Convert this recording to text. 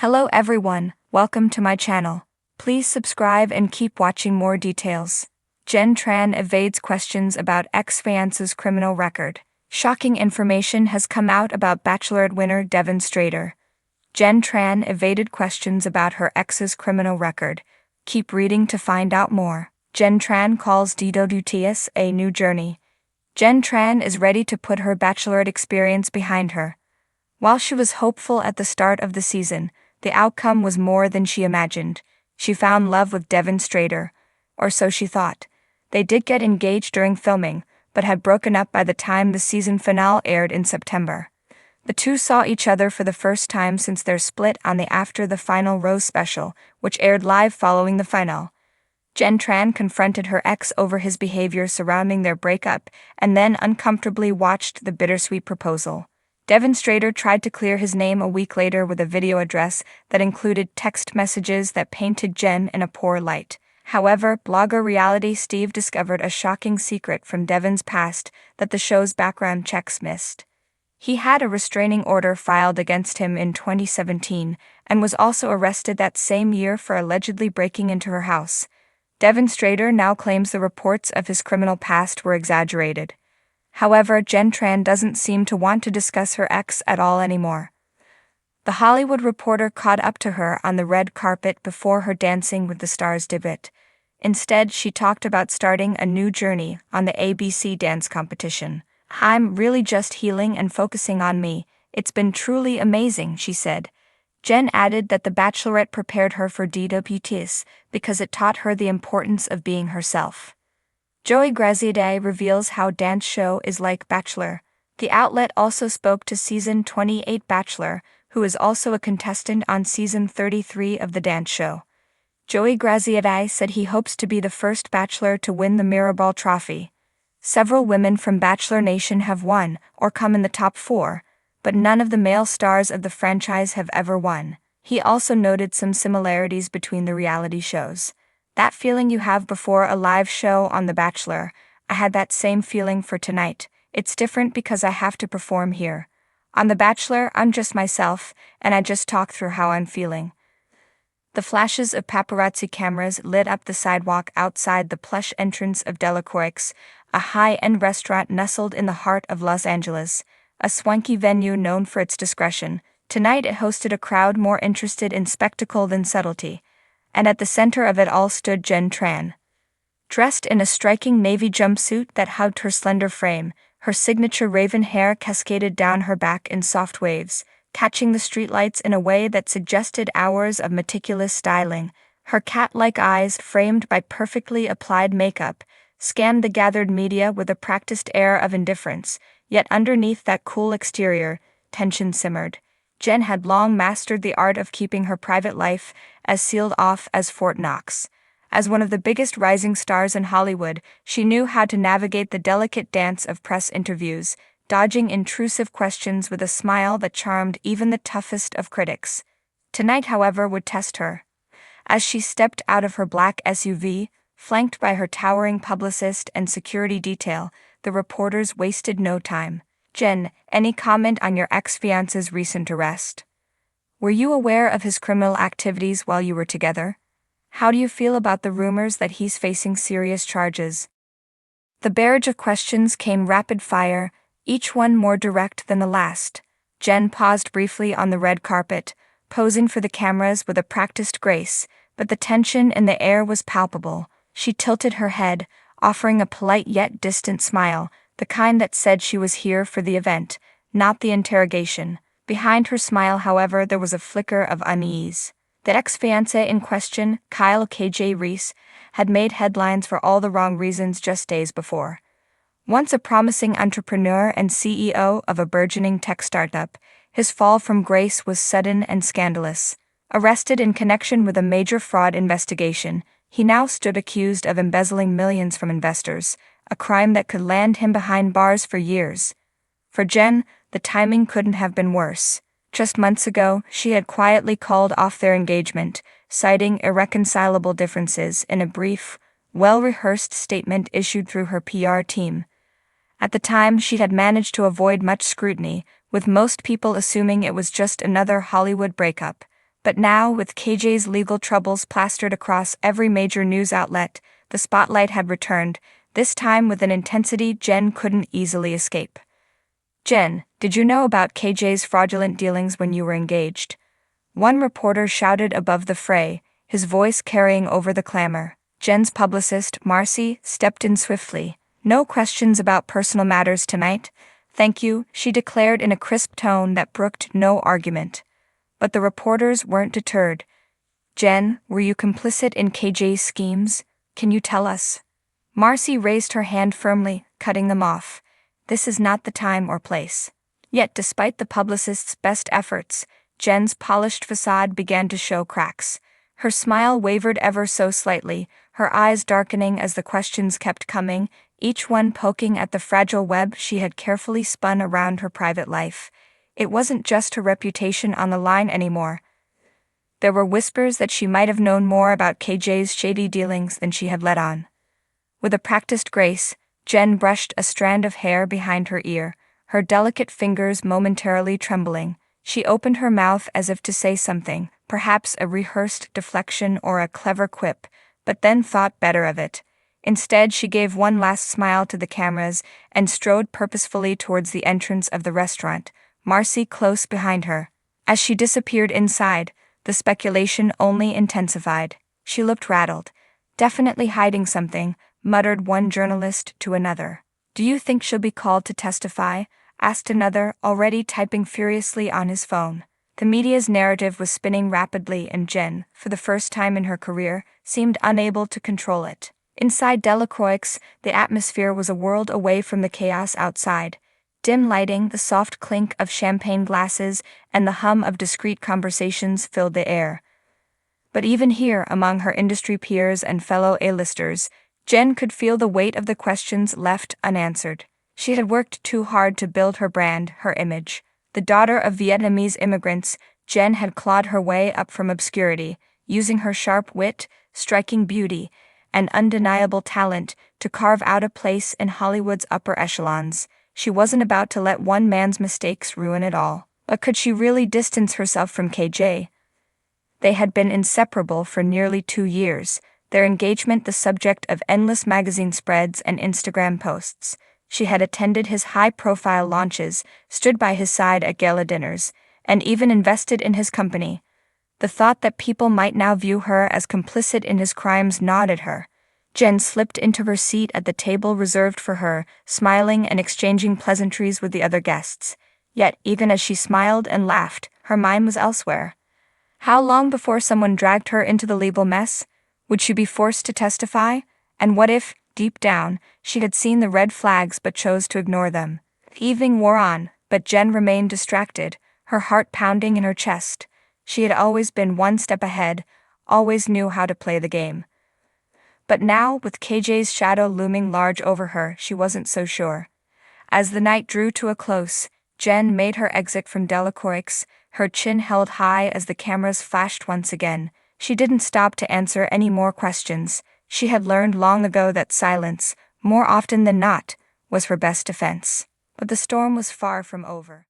Hello everyone, welcome to my channel. Please subscribe and keep watching more details. Jenn Tran evades questions about ex-fiance's criminal record. Shocking information has come out about Bachelorette winner Devon Strader. Jenn Tran evaded questions about her ex's criminal record. Keep reading to find out more. Jenn Tran calls DWTS a new journey. Jenn Tran is ready to put her Bachelorette experience behind her. While she was hopeful at the start of the season, the outcome was more than she imagined. She found love with Devon Strader, or so she thought. They did get engaged during filming, but had broken up by the time the season finale aired in September. The two saw each other for the first time since their split on the After the Final Rose special, which aired live following the final. Jenn Tran confronted her ex over his behavior surrounding their breakup and then uncomfortably watched the bittersweet proposal. Devon Strader tried to clear his name a week later with a video address that included text messages that painted Jenn in a poor light. However, blogger Reality Steve discovered a shocking secret from Devon's past that the show's background checks missed. He had a restraining order filed against him in 2017 and was also arrested that same year for allegedly breaking into her house. Devon Strader now claims the reports of his criminal past were exaggerated. However, Jenn Tran doesn't seem to want to discuss her ex at all anymore. The Hollywood Reporter caught up to her on the red carpet before her Dancing with the Stars debut. Instead, she talked about starting a new journey on the ABC dance competition. "I'm really just healing and focusing on me. It's been truly amazing," she said. Jenn added that The Bachelorette prepared her for DWTS because it taught her the importance of being herself. Joey Graziadei reveals how dance show is like Bachelor. The outlet also spoke to Season 28 Bachelor, who is also a contestant on Season 33 of the dance show. Joey Graziadei said he hopes to be the first Bachelor to win the Mirrorball Trophy. Several women from Bachelor Nation have won or come in the top 4, but none of the male stars of the franchise have ever won. He also noted some similarities between the reality shows. "That feeling you have before a live show on The Bachelor, I had that same feeling for tonight. It's different because I have to perform here. On The Bachelor, I'm just myself, and I just talk through how I'm feeling." The flashes of paparazzi cameras lit up the sidewalk outside the plush entrance of Delacroix, a high-end restaurant nestled in the heart of Los Angeles, a swanky venue known for its discretion. Tonight it hosted a crowd more interested in spectacle than subtlety. And at the center of it all stood Jenn Tran. Dressed in a striking navy jumpsuit that hugged her slender frame, her signature raven hair cascaded down her back in soft waves, catching the streetlights in a way that suggested hours of meticulous styling. Her cat-like eyes, framed by perfectly applied makeup, scanned the gathered media with a practiced air of indifference, yet underneath that cool exterior, tension simmered. Jenn had long mastered the art of keeping her private life as sealed off as Fort Knox. As one of the biggest rising stars in Hollywood, she knew how to navigate the delicate dance of press interviews, dodging intrusive questions with a smile that charmed even the toughest of critics. Tonight, however, would test her. As she stepped out of her black SUV, flanked by her towering publicist and security detail, the reporters wasted no time. "Jenn, any comment on your ex-fiance's recent arrest? Were you aware of his criminal activities while you were together? How do you feel about the rumors that he's facing serious charges?" The barrage of questions came rapid fire, each one more direct than the last. Jenn paused briefly on the red carpet, posing for the cameras with a practiced grace, but the tension in the air was palpable. She tilted her head, offering a polite yet distant smile, the kind that said she was here for the event, not the interrogation. Behind her smile, however, there was a flicker of unease. The ex-fiancé in question, Kyle KJ Reese, had made headlines for all the wrong reasons just days before. Once a promising entrepreneur and CEO of a burgeoning tech startup, his fall from grace was sudden and scandalous. Arrested in connection with a major fraud investigation, he now stood accused of embezzling millions from investors, a crime that could land him behind bars for years. For Jenn, the timing couldn't have been worse. Just months ago, she had quietly called off their engagement, citing irreconcilable differences in a brief, well-rehearsed statement issued through her PR team. At the time, she had managed to avoid much scrutiny, with most people assuming it was just another Hollywood breakup. But now, with KJ's legal troubles plastered across every major news outlet, the spotlight had returned, this time with an intensity Jenn couldn't easily escape. "Jenn, did you know about KJ's fraudulent dealings when you were engaged?" One reporter shouted above the fray, his voice carrying over the clamor. Jenn's publicist, Marcy, stepped in swiftly. "No questions about personal matters tonight. Thank you," she declared in a crisp tone that brooked no argument. But the reporters weren't deterred. "Jenn, were you complicit in KJ's schemes? Can you tell us?" Marcy raised her hand firmly, cutting them off. "This is not the time or place." Yet despite the publicist's best efforts, Jenn's polished facade began to show cracks. Her smile wavered ever so slightly, her eyes darkening as the questions kept coming, each one poking at the fragile web she had carefully spun around her private life. It wasn't just her reputation on the line anymore. There were whispers that she might have known more about KJ's shady dealings than she had let on. With a practiced grace, Jenn brushed a strand of hair behind her ear, her delicate fingers momentarily trembling. She opened her mouth as if to say something, perhaps a rehearsed deflection or a clever quip, but then thought better of it. Instead, she gave one last smile to the cameras and strode purposefully towards the entrance of the restaurant, Marcy close behind her. As she disappeared inside, the speculation only intensified. She looked rattled. "Definitely hiding something," muttered one journalist to another. "Do you think she'll be called to testify?" asked another, already typing furiously on his phone. The media's narrative was spinning rapidly and Jenn, for the first time in her career, seemed unable to control it. Inside Delacroix, the atmosphere was a world away from the chaos outside. Dim lighting, the soft clink of champagne glasses, and the hum of discreet conversations filled the air. But even here, among her industry peers and fellow A-listers, Jenn could feel the weight of the questions left unanswered. She had worked too hard to build her brand, her image. The daughter of Vietnamese immigrants, Jenn had clawed her way up from obscurity, using her sharp wit, striking beauty, and undeniable talent to carve out a place in Hollywood's upper echelons. She wasn't about to let one man's mistakes ruin it all. But could she really distance herself from KJ? They had been inseparable for nearly 2 years, their engagement the subject of endless magazine spreads and Instagram posts. She had attended his high-profile launches, stood by his side at gala dinners, and even invested in his company. The thought that people might now view her as complicit in his crimes gnawed at her. Jenn slipped into her seat at the table reserved for her, smiling and exchanging pleasantries with the other guests. Yet, even as she smiled and laughed, her mind was elsewhere. How long before someone dragged her into the legal mess? Would she be forced to testify? And what if, deep down, she had seen the red flags but chose to ignore them? The evening wore on, but Jenn remained distracted, her heart pounding in her chest. She had always been one step ahead, always knew how to play the game. But now, with KJ's shadow looming large over her, she wasn't so sure. As the night drew to a close, Jenn made her exit from Delacroix, her chin held high as the cameras flashed once again. She didn't stop to answer any more questions. She had learned long ago that silence, more often than not, was her best defense. But the storm was far from over.